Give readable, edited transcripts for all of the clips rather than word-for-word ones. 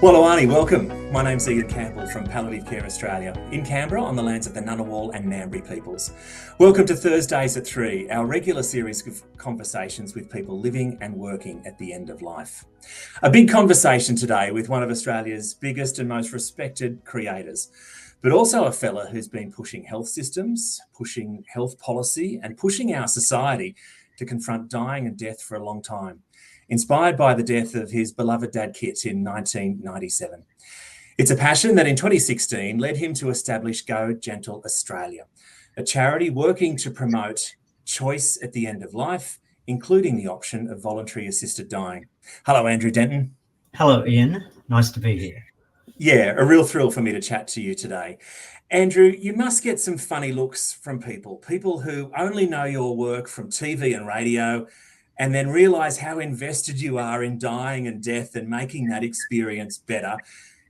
Walawani, welcome. My name's Ian Campbell from Palliative Care Australia in Canberra on the lands of the Ngunnawal and Ngambri peoples. Welcome to Thursdays at 3, our regular series of conversations with people living and working at the end of life. A big conversation today with one of Australia's biggest and most respected creators, but also a fella who's been pushing health systems, pushing health policy and pushing our society to confront dying and death for a long time, inspired by the death of his beloved dad Kit in 1997. It's a passion that in 2016 led him to establish Go Gentle Australia, a charity working to promote choice at the end of life, including the option of voluntary assisted dying. Hello, Andrew Denton. Hello, Ian. Nice to be here. Yeah, a real thrill for me to chat to you today. Andrew, you must get some funny looks from people who only know your work from TV and radio, and then realise how invested you are in dying and death and making that experience better.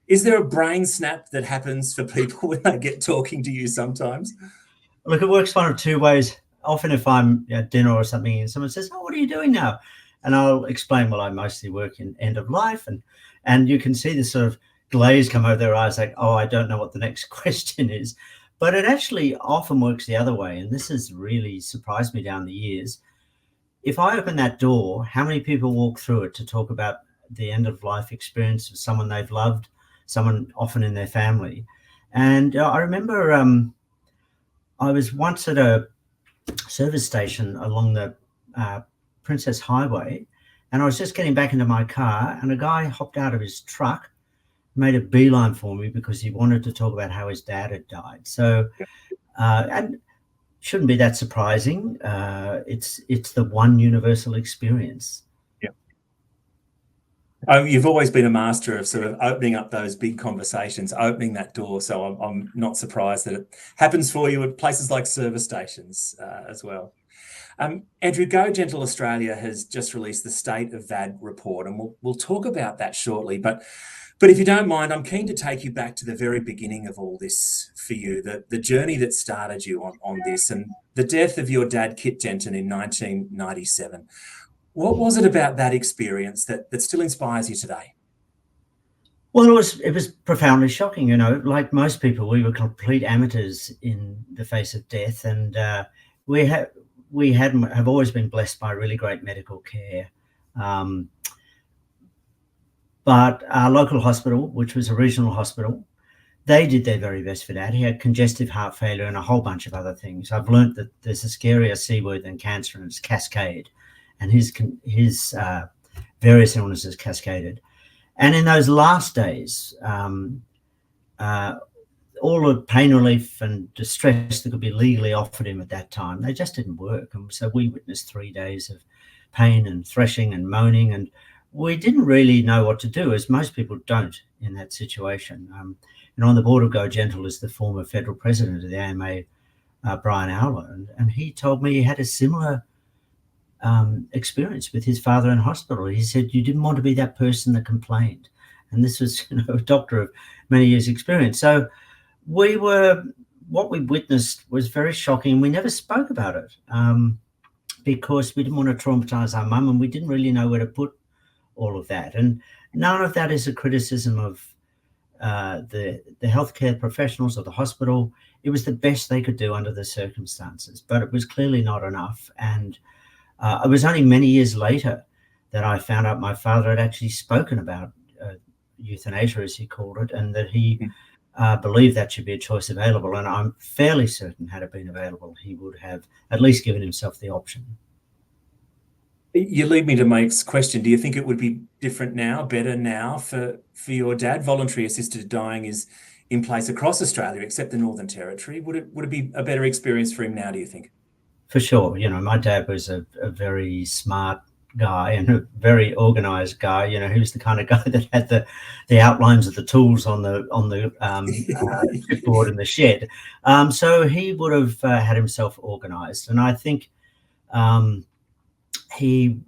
Is there a brain snap that happens for people when they get talking to you sometimes? Look, it works one of two ways. Often if I'm at dinner or something and someone says, "Oh, what are you doing now?" And I'll explain, well, I mostly work in end of life. And you can see this sort of glaze come over their eyes like, oh, I don't know what the next question is. But it actually often works the other way. And this has really surprised me down the years. If I open that door, how many people walk through it to talk about the end of life experience of someone they've loved, someone often in their family? And I remember I was once at a service station along the Princess Highway, and I was just getting back into my car, and a guy hopped out of his truck, made a beeline for me because he wanted to talk about how his dad had died. So, and shouldn't be that surprising. It's the one universal experience. Yeah. Oh, you've always been a master of sort of opening up those big conversations, opening that door. So I'm not surprised that it happens for you at places like service stations as well. Andrew, Go Gentle Australia has just released the State of VAD report, and we'll talk about that shortly. But if you don't mind, I'm keen to take you back to the very beginning of all this for you, the journey that started you on this, and the death of your dad, Kit Denton, in 1997. What was it about that experience that still inspires you today? Well, it was profoundly shocking. You know, like most people, we were complete amateurs in the face of death, and we have always been blessed by really great medical care. But our local hospital, which was a regional hospital, they did their very best for Dad. He had congestive heart failure and a whole bunch of other things. I've learned that there's a scarier C word than cancer, and it's cascade. And his various illnesses cascaded. And in those last days, all the pain relief and distress that could be legally offered him at that time, they just didn't work. And so we witnessed 3 days of pain and threshing and moaning, and we didn't really know what to do, as most people don't in that situation. And on the board of Go Gentle is the former federal president of the AMA, Brian Owler, and he told me he had a similar experience with his father in hospital. He said, you didn't want to be that person that complained. And this was, a doctor of many years' experience. So what we witnessed was very shocking. We never spoke about it because we didn't want to traumatize our mum, and we didn't really know where to put all of that. And none of that is a criticism of the healthcare professionals or the hospital. It was the best they could do under the circumstances, but it was clearly not enough. And it was only many years later that I found out my father had actually spoken about euthanasia, as he called it, and that he believed that should be a choice available. And I'm fairly certain, had it been available, he would have at least given himself the option. You lead me to my next question. Do you think it would be different now, better now for your dad? Voluntary assisted dying is in place across Australia, except the Northern Territory. Would it be a better experience for him now, do you think? For sure. My dad was a very smart guy and a very organised guy. He was the kind of guy that had the outlines of the tools on the chipboard in the shed. So he would have had himself organised, and I think he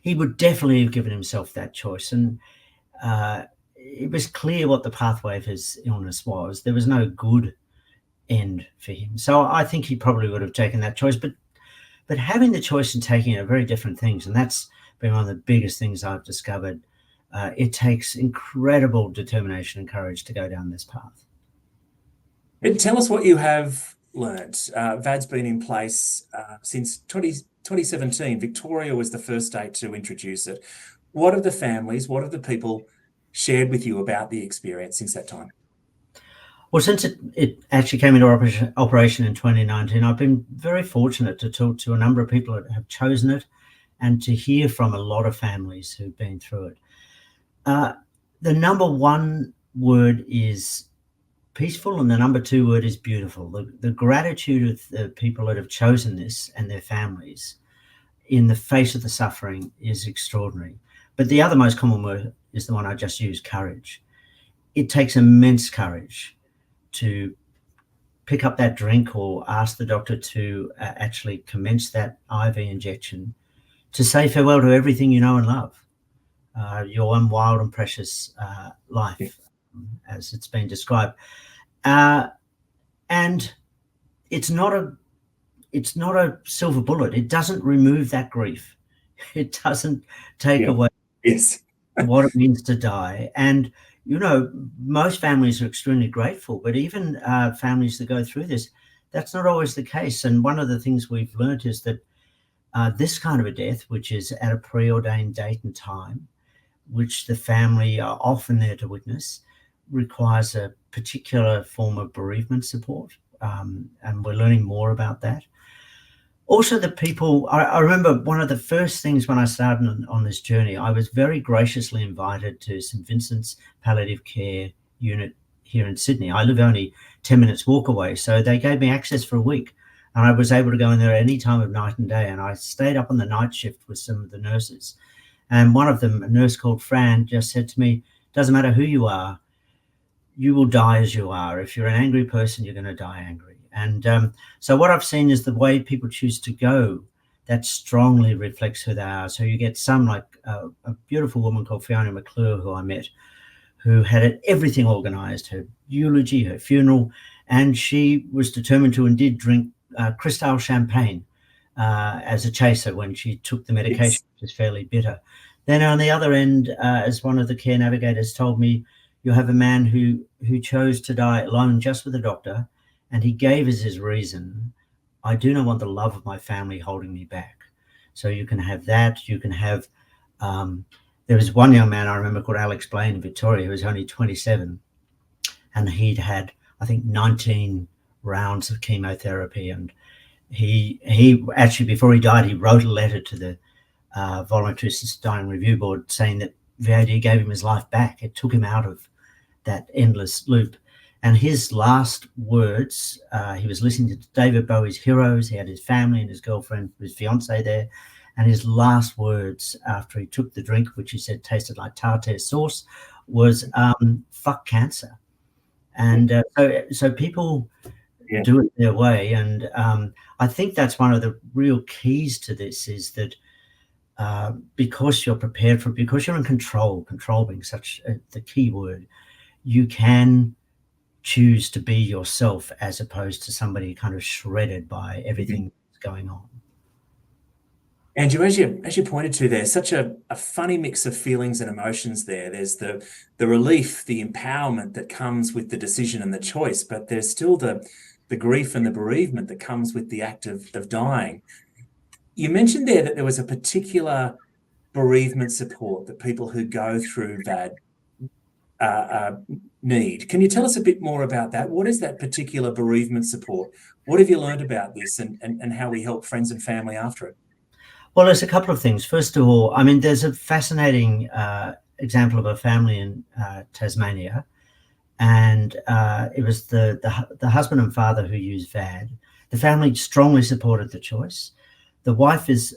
would definitely have given himself that choice. And it was clear what the pathway of his illness was. There was no good end for him. So I think he probably would have taken that choice. But having the choice and taking it are very different things. And that's been one of the biggest things I've discovered it takes incredible determination and courage to go down this path. And tell us what you have learnt. VAD's been in place since 2017. Victoria was the first state to introduce it. What have the families, what have the people shared with you about the experience since that time? Well, since it actually came into operation in 2019, I've been very fortunate to talk to a number of people that have chosen it and to hear from a lot of families who've been through it. The number one word is peaceful, and the number two word is beautiful. The gratitude of the people that have chosen this and their families in the face of the suffering is extraordinary. But the other most common word is the one I just used, courage. It takes immense courage to pick up that drink or ask the doctor to actually commence that IV injection, to say farewell to everything you know and love, your one wild and precious life, as it's been described. And it's not a silver bullet. It doesn't remove that grief. It doesn't take away what it means to die. And you know, most families are extremely grateful, but even families that go through this, that's not always the case. And one of the things we've learned is that this kind of a death, which is at a preordained date and time, which the family are often there to witness, requires a particular form of bereavement support. And we're learning more about that. Also, the people, I remember one of the first things when I started on this journey, I was very graciously invited to St Vincent's Palliative Care Unit here in Sydney. I live only 10 minutes walk away, so they gave me access for a week, and I was able to go in there any time of night and day, and I stayed up on the night shift with some of the nurses. And one of them, a nurse called Fran, just said to me, doesn't matter who you are, you will die as you are. If you're an angry person, you're going to die angry. And so what I've seen is the way people choose to go, that strongly reflects who they are. So you get some, like a beautiful woman called Fiona McClure, who I met, who had everything organised, her eulogy, her funeral, and she was determined to and did drink Cristal champagne as a chaser when she took the medication, which is fairly bitter. Then on the other end, as one of the care navigators told me, you have a man who chose to die alone just with a doctor, and he gave as his reason, I do not want the love of my family holding me back. So you can have that. You can have, there was one young man I remember called Alex Blaine in Victoria, who was only 27, and he'd had, I think, 19 rounds of chemotherapy. And he actually, before he died, he wrote a letter to the Voluntary Dying Review Board saying that VAD gave him his life back. It took him out of that endless loop. And his last words, he was listening to David Bowie's Heroes. He had his family and his girlfriend, his fiance there. And his last words after he took the drink, which he said tasted like tartare sauce, was fuck cancer. And so people do it their way. And I think that's one of the real keys to this, is that because you're prepared for it, because you're in control being such the key word, you can choose to be yourself as opposed to somebody kind of shredded by everything that's going on. Andrew, as you pointed to, there's such a funny mix of feelings and emotions there. There's the relief, the empowerment that comes with the decision and the choice, but there's still the grief and the bereavement that comes with the act of dying. You mentioned there that there was a particular bereavement support that people who go through VAD need. Can you tell us a bit more about that? What is that particular bereavement support? What have you learned about this, and how we help friends and family after it? Well, there's a couple of things. First of all, I mean, there's a fascinating example of a family in Tasmania, and it was the husband and father who used VAD. The family strongly supported the choice. The wife is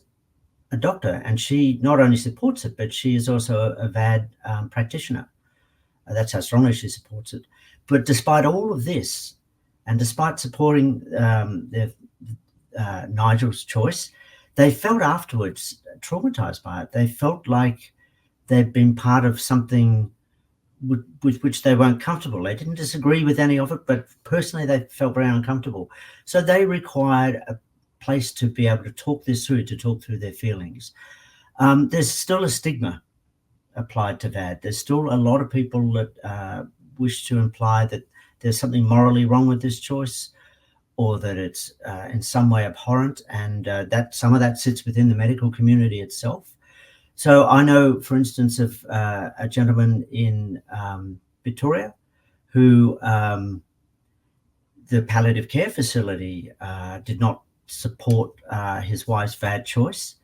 a doctor, and she not only supports it, but she is also a VAD practitioner. That's how strongly she supports it. But despite all of this, and despite supporting Nigel's choice, they felt afterwards traumatized by it. They felt like they'd been part of something with which they weren't comfortable. They didn't disagree with any of it, but personally they felt very uncomfortable. So they required a place to be able to talk this through, to talk through their feelings. There's still a stigma applied to VAD. There's still a lot of people that wish to imply that there's something morally wrong with this choice, or that it's in some way abhorrent, and that some of that sits within the medical community itself. So I know, for instance, of a gentleman in Victoria who the palliative care facility did not support his wife's VAD choice.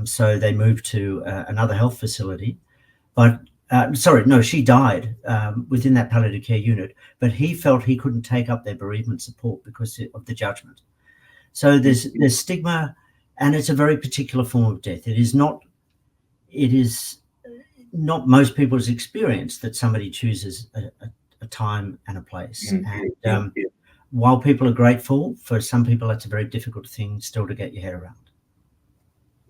So they moved to another health facility. But she died within that palliative care unit, but he felt he couldn't take up their bereavement support because of the judgment. So there's stigma, and it's a very particular form of death. It is not most people's experience that somebody chooses a time and a place. And while people are grateful, for some people that's a very difficult thing still to get your head around.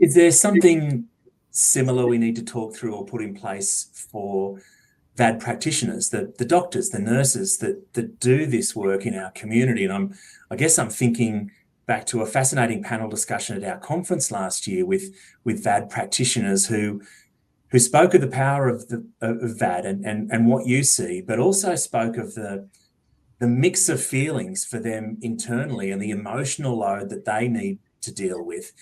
Is there something similar we need to talk through or put in place for VAD practitioners, the doctors, the nurses that do this work in our community? And I guess I'm thinking back to a fascinating panel discussion at our conference last year with VAD practitioners who spoke of the power of VAD and what you see, but also spoke of the mix of feelings for them internally and the emotional load that they need to deal with.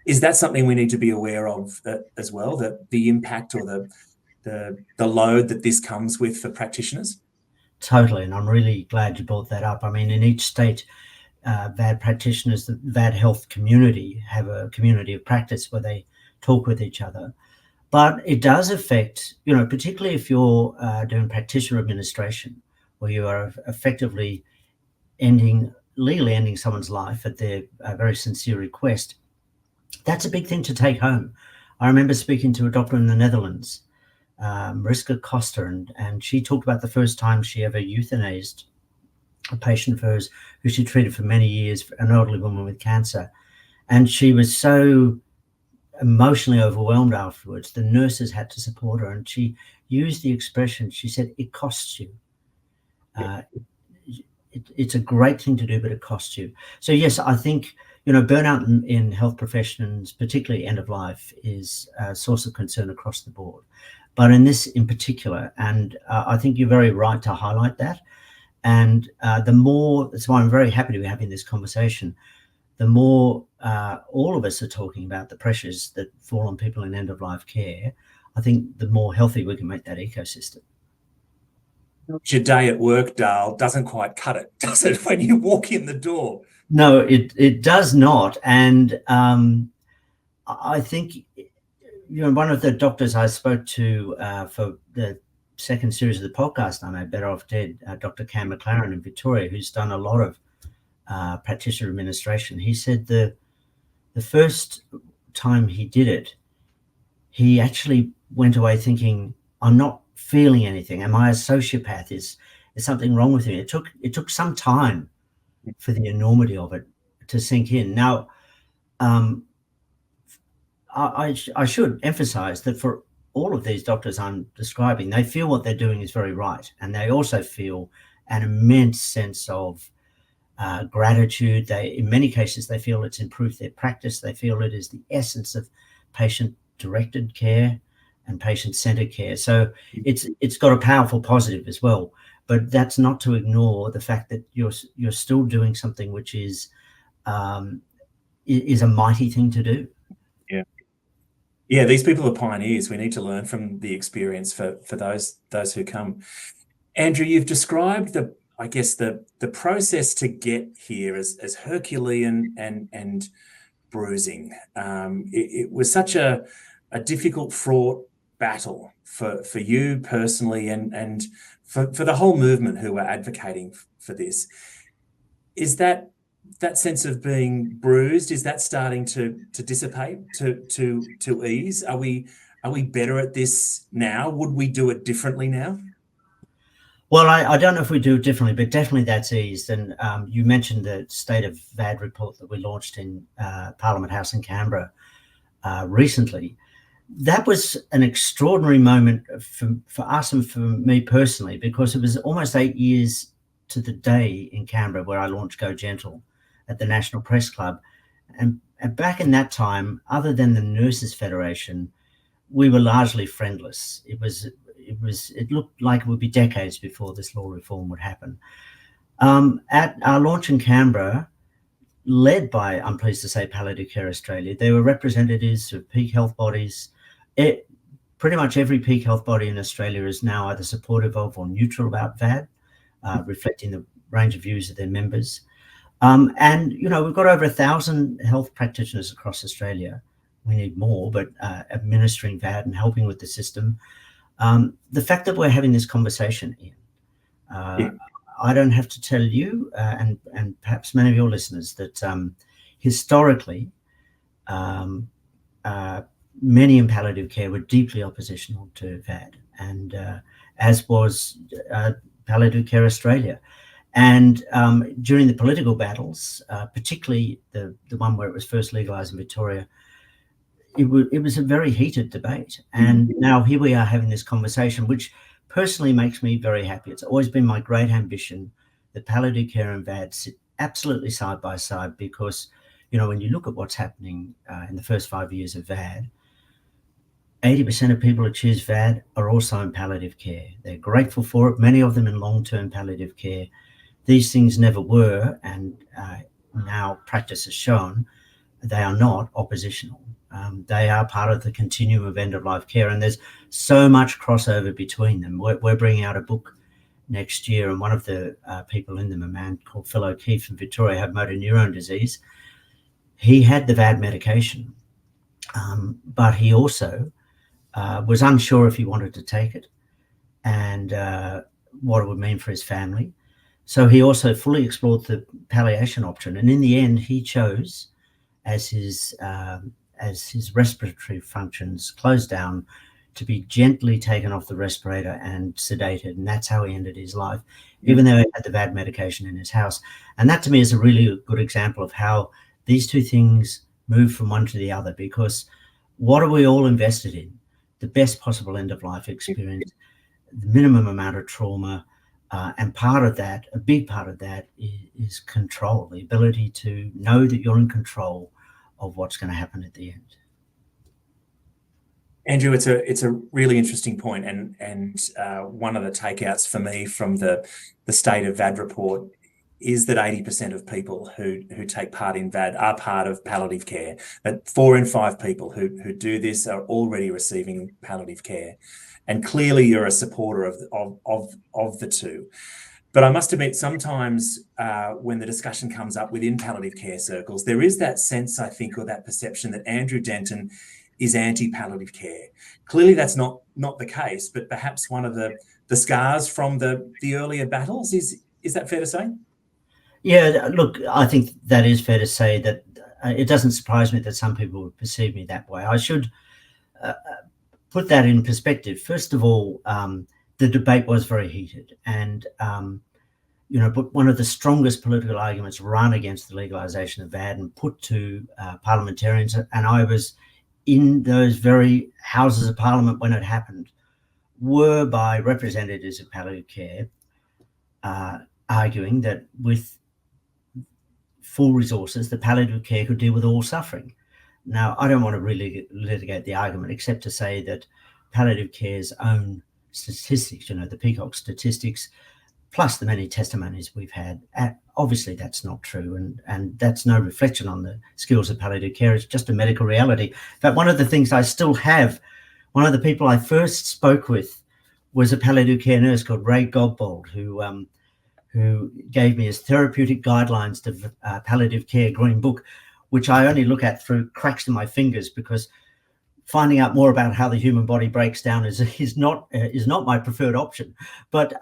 Is that something we need to be aware of as well, that the impact or the load that this comes with for practitioners? Totally, and I'm really glad you brought that up. I mean, in each state, VAD practitioners, the VAD health community, have a community of practice where they talk with each other. But it does affect, particularly if you're doing practitioner administration, where you are effectively legally ending someone's life at their very sincere request. That's a big thing to take home. I remember speaking to a doctor in the Netherlands, Mariska Coster, and she talked about the first time she ever euthanized a patient of hers who she treated for many years, an elderly woman with cancer. And she was so emotionally overwhelmed afterwards. The nurses had to support her, and she used the expression, she said, it costs you. It's a great thing to do, but it costs you. So yes, I think, burnout in health professions, particularly end of life, is a source of concern across the board. But in this in particular, and I think you're very right to highlight that. And that's why I'm very happy to be having this conversation. The more all of us are talking about the pressures that fall on people in end-of-life care, I think the more healthy we can make that ecosystem. Your day at work, Dale, doesn't quite cut it, does it, when you walk in the door? No, it does not. And I think, one of the doctors I spoke to for the second series of the podcast I made, Better Off Dead, Dr. Cam McLaren in Victoria, who's done a lot of practitioner administration, he said the first time he did it, he actually went away thinking, I'm not feeling anything. Am I a sociopath? Is something wrong with me? It took some time for the enormity of it to sink in. Now, I should emphasize that for all of these doctors I'm describing, they feel what they're doing is very right. And they also feel an immense sense of gratitude. In many cases, they feel it's improved their practice. They feel it is the essence of patient-directed care and patient-centered care. So it's got a powerful positive as well. But that's not to ignore the fact that you're still doing something which is a mighty thing to do. Yeah, these people are pioneers. We need to learn from the experience for those who come. Andrew, you've described the process to get here as Herculean and bruising. It was such a difficult, fraught battle for you personally and for the whole movement who were advocating for this. Is that sense of being bruised, is that starting to dissipate, to ease? Are we better at this now? Would we do it differently now? Well, I don't know if we do it differently, but definitely that's eased. And you mentioned the State of VAD report that we launched in Parliament House in Canberra recently. That was an extraordinary moment for us and for me personally, because it was almost 8 years to the day in Canberra where I launched Go Gentle at the National Press Club. And back in that time, other than the Nurses Federation, we were largely friendless. It looked like it would be decades before this law reform would happen. At our launch in Canberra, led by, I'm pleased to say, Palliative Care Australia, there were representatives of peak health bodies. Pretty much every peak health body in Australia is now either supportive of or neutral about VAD, reflecting the range of views of their members. And, you know, we've got over 1,000 health practitioners across Australia. We need more, but administering VAD and helping with the system. The fact that we're having this conversation, Ian, I don't have to tell you, and perhaps many of your listeners, that historically, many in palliative care were deeply oppositional to VAD, and as was Palliative Care Australia. And during the political battles, particularly the one where it was first legalised in Victoria, it was a very heated debate. And now here we are having this conversation, which personally makes me very happy. It's always been my great ambition that palliative care and VAD sit absolutely side by side, because, you know, when you look at what's happening in the first 5 years of VAD, 80% of people who choose VAD are also in palliative care. They're grateful for it, many of them in long-term palliative care. These things never were, and now practice has shown they are not oppositional. They are part of the continuum of end-of-life care, and there's so much crossover between them. We're bringing out a book next year, and one of the people in them, a man called Phil O'Keefe from Victoria, had motor neurone disease. He had the VAD medication, but he also was unsure if he wanted to take it and what it would mean for his family. So he also fully explored the palliation option, and in the end, he chose, as his respiratory functions closed down, to be gently taken off the respirator and sedated, and that's how he ended his life, even though he had the VAD medication in his house. And that, to me, is a really good example of how these two things move from one to the other, because what are we all invested in? The best possible end-of-life experience, the minimum amount of trauma, and part of that, a big part of that, is control, the ability to know that you're in control of what's going to happen at the end. Andrew, it's a really interesting point, and one of the takeouts for me from the State of VAD report is that 80% of people who take part in VAD are part of palliative care. That 4 in 5 people who do this are already receiving palliative care, and clearly you're a supporter of the two. But I must admit, sometimes when the discussion comes up within palliative care circles, there is that sense, I think, or that perception that Andrew Denton is anti-palliative care. Clearly that's not the case, but perhaps one of the scars from the earlier battles. Is that fair to say? Yeah, look, I think that is fair to say. That it doesn't surprise me that some people would perceive me that way. I should put that in perspective. First of all, the debate was very heated, and but one of the strongest political arguments run against the legalisation of VAD and put to parliamentarians, and I was in those very Houses of Parliament when it happened, were by representatives of palliative care arguing that with full resources, the palliative care could deal with all suffering. Now, I don't want to really litigate the argument, except to say that palliative care's own statistics, the Peacock statistics, plus the many testimonies we've had, obviously that's not true, and that's no reflection on the skills of palliative care. It's just a medical reality. In fact, one of the things I still have, one of the people I first spoke with was a palliative care nurse called Ray Godbold, who gave me his therapeutic guidelines to palliative care green book, which I only look at through cracks in my fingers, because finding out more about how the human body breaks down is not my preferred option. But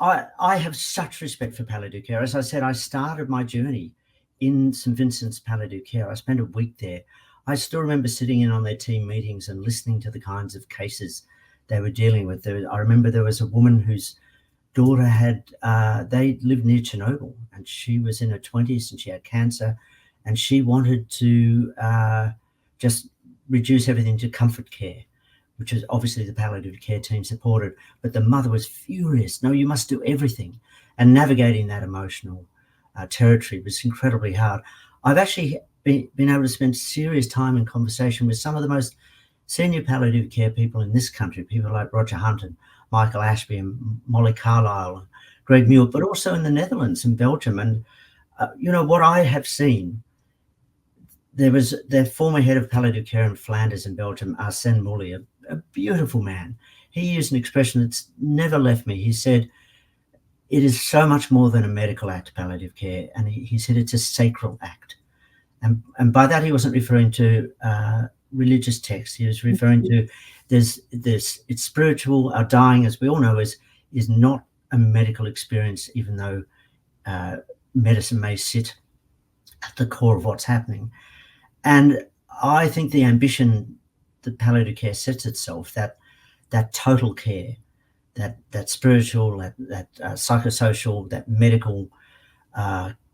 I have such respect for palliative care. As I said, I started my journey in St Vincent's palliative care. I spent a week there. I still remember sitting in on their team meetings and listening to the kinds of cases they were dealing with. I remember there was a woman whose daughter they lived near Chernobyl, and she was in her 20s and she had cancer, and she wanted to just reduce everything to comfort care, which is obviously the palliative care team supported. But the mother was furious. No, you must do everything. And navigating that emotional territory was incredibly hard. I've actually been able to spend serious time in conversation with some of the most senior palliative care people in this country, people like Roger Hunt and Michael Ashby and Molly Carlisle and Greg Muir, but also in the Netherlands and Belgium. And, what I have seen, there was their former head of palliative care in Flanders in Belgium, Arsène Moulay, a beautiful man. He used an expression that's never left me. He said, it is so much more than a medical act, palliative care. And he said it's a sacral act. And by that, he wasn't referring to religious texts. He was referring to it's spiritual. Our dying, as we all know, is not a medical experience, even though medicine may sit at the core of what's happening. And I think the ambition that palliative care sets itself, that total care, that spiritual, that psychosocial, that medical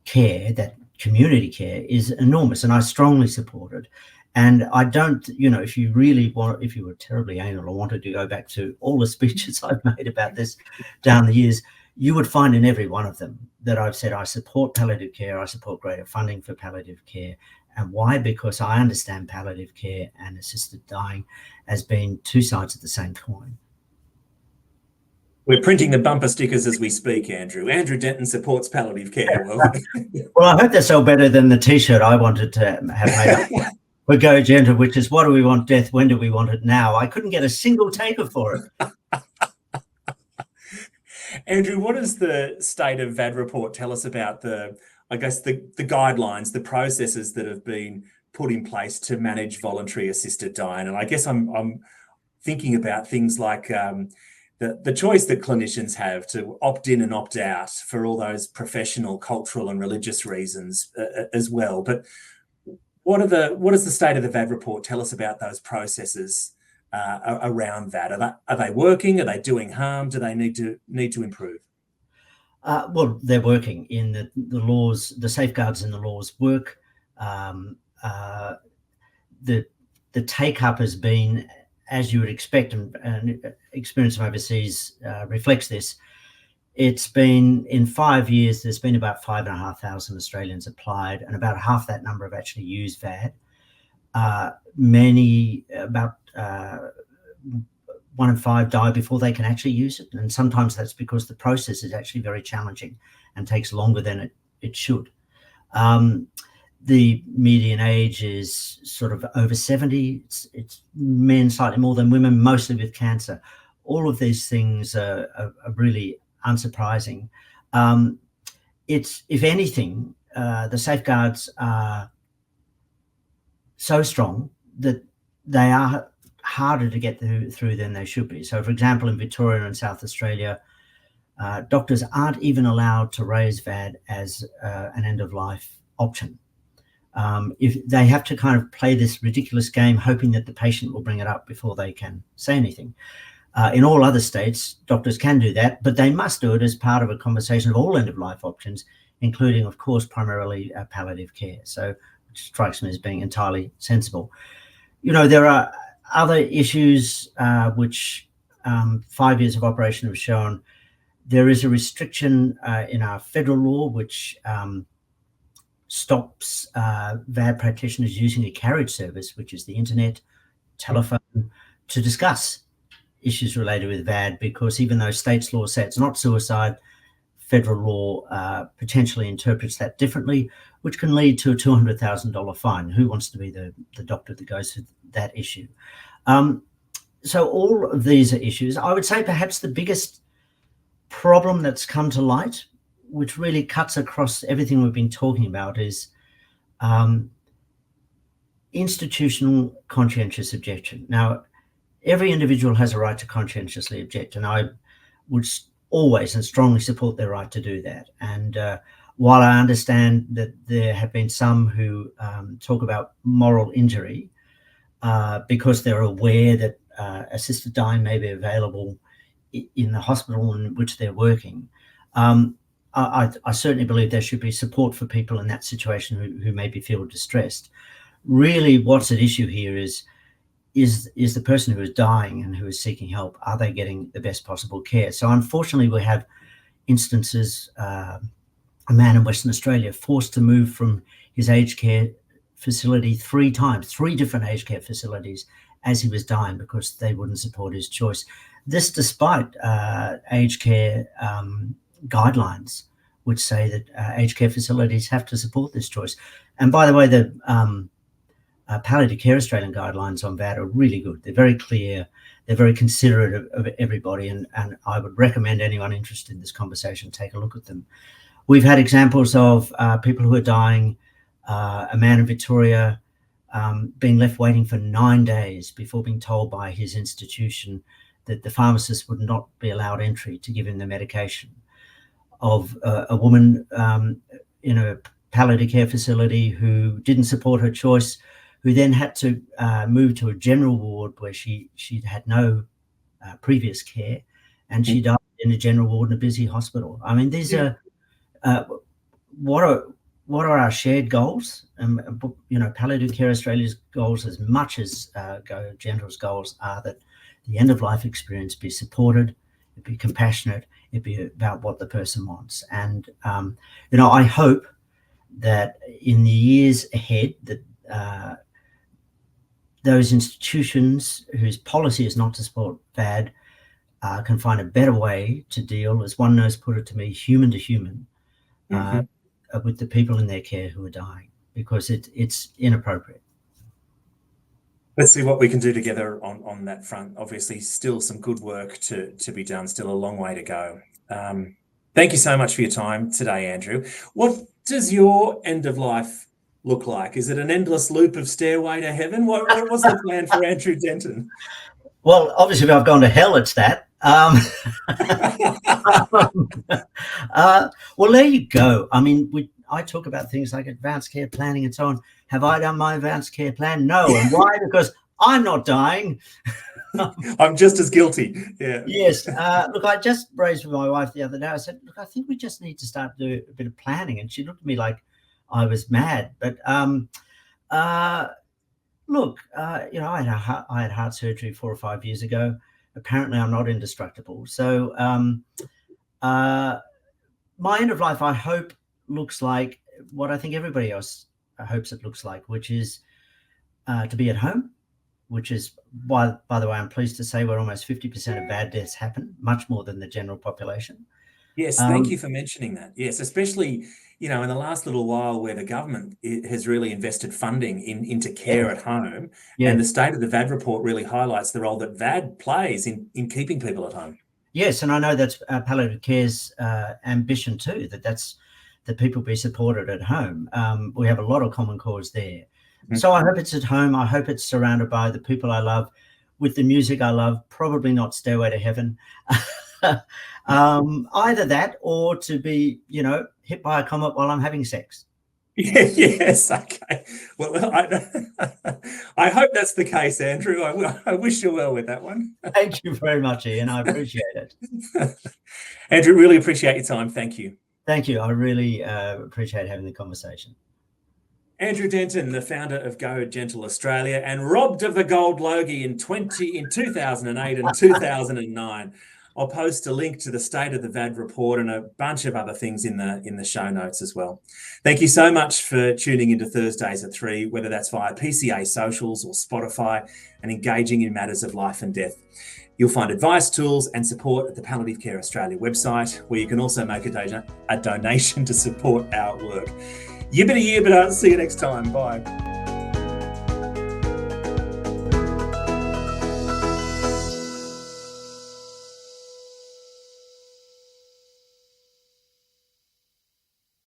care, that community care is enormous, and I strongly support it. And I don't, if you were terribly anal or wanted to go back to all the speeches I've made about this down the years, you would find in every one of them that I've said I support palliative care, I support greater funding for palliative care. And why? Because I understand palliative care and assisted dying as being two sides of the same coin. We're printing the bumper stickers as we speak, Andrew. Andrew Denton supports palliative care. Well, I hope they sell better than the T-shirt I wanted to have made up for Go Gentle, which is, what do we want death? When do we want it now? I couldn't get a single taker for it. Andrew, what does the State of VAD report tell us about the guidelines, the processes that have been put in place to manage voluntary assisted dying? And I guess I'm thinking about things like the choice that clinicians have to opt in and opt out for all those professional, cultural and religious reasons as well. But what does the State of the VAD report tell us about those processes around that? Are they working? Are they doing harm? Do they need to improve? Well, they're working in the laws, the safeguards in the laws work. The take up has been, as you would expect, and experience from overseas reflects this. It's been, in 5 years, there's been about 5,500 Australians applied, and about half that number have actually used VAD. About 1 in 5 die before they can actually use it. And sometimes that's because the process is actually very challenging and takes longer than it should. The median age is sort of over 70. It's men slightly more than women, mostly with cancer. All of these things are really unsurprising. If anything, the safeguards are so strong that they are harder to get through than they should be. So, for example, in Victoria and South Australia, doctors aren't even allowed to raise VAD as an end-of-life option. If they have to kind of play this ridiculous game, hoping that the patient will bring it up before they can say anything. In all other states, doctors can do that, but they must do it as part of a conversation of all end-of-life options, including, of course, primarily palliative care. So, which strikes me as being entirely sensible. There are other issues which 5 years of operation have shown. There is a restriction in our federal law which stops VAD practitioners using a carriage service, which is the internet, telephone, to discuss issues related with VAD, because even though state's law says it's not suicide, federal law potentially interprets that differently, which can lead to a $200,000 fine. Who wants to be the doctor that goes through that issue? So all of these are issues. I would say perhaps the biggest problem that's come to light, which really cuts across everything we've been talking about, is institutional conscientious objection. Now, every individual has a right to conscientiously object, and I would always and strongly support their right to do that. And while I understand that there have been some who talk about moral injury because they're aware that assisted dying may be available in the hospital in which they're working, I certainly believe there should be support for people in that situation who maybe feel distressed. Really, what's at issue here is the person who is dying and who is seeking help, are they getting the best possible care? So unfortunately, we have instances, a man in Western Australia forced to move from his aged care facility 3 times, 3 different aged care facilities, as he was dying because they wouldn't support his choice. This despite aged care guidelines, which say that aged care facilities have to support this choice. And by the way, the Palliative Care Australian guidelines on VAD are really good. They're very clear. They're very considerate of everybody. And I would recommend anyone interested in this conversation take a look at them. We've had examples of people who are dying. A man in Victoria being left waiting for 9 days before being told by his institution that the pharmacist would not be allowed entry to give him the medication. Of a woman in a palliative care facility who didn't support her choice, who then had to move to a general ward where she'd had no previous care, and she died in a general ward in a busy hospital. I mean, these are what are our shared goals? Palliative Care Australia's goals, as much as Go Gentle's goals, are that the end-of-life experience be supported, it be compassionate, it be about what the person wants. And, I hope that in the years ahead that those institutions whose policy is not to support VAD can find a better way to deal, as one nurse put it to me, human to human, with the people in their care who are dying, because it's inappropriate. Let's see what we can do together on that front. Obviously, still some good work to be done, still a long way to go. Thank you so much for your time today, Andrew. What does your end of life look like? Is it an endless loop of stairway to heaven? What's the plan for Andrew Denton? Well, obviously, if I've gone to hell, it's that. Well, there you go. I mean, I talk about things like advanced care planning and so on. Have I done my advanced care plan? No. And why? Because I'm not dying. I'm just as guilty. Yeah. Yes. Look, I just raised with my wife the other day. I said, look, I think we just need to start doing a bit of planning. And she looked at me like I was mad. But look, I had heart surgery 4 or 5 years ago. Apparently, I'm not indestructible. So my end of life, I hope, looks like what I think everybody else hopes it looks like, which is to be at home, which is, by the way, I'm pleased to say where almost 50% of VAD deaths happen, much more than the general population. Yes, thank you for mentioning that. Yes, especially, in the last little while where the government has really invested funding into care at home. Yeah. And the State of the VAD report really highlights the role that VAD plays in keeping people at home. Yes, and I know that's Palliative Care's ambition too, that people be supported at home. We have a lot of common cause there. Mm-hmm. So I hope it's at home. I hope it's surrounded by the people I love, with the music I love, probably not Stairway to Heaven. Either that or to be, hit by a comet while I'm having sex. Yeah, yes, okay. Well, I hope that's the case, Andrew. I wish you well with that one. Thank you very much, Ian. I appreciate it. Andrew, really appreciate your time. Thank you. Thank you. I really appreciate having the conversation. Andrew Denton, the founder of Go Gentle Australia, and robbed of the gold Logie in 2008 and 2009. I'll post a link to the State of the VAD report and a bunch of other things in the show notes as well. Thank you so much for tuning into Thursdays at 3, whether that's via PCA socials or Spotify, and engaging in matters of life and death. You'll find advice, tools and support at the Palliative Care Australia website, where you can also make a donation to support our work. Yibbity yibbida, see you next time. Bye.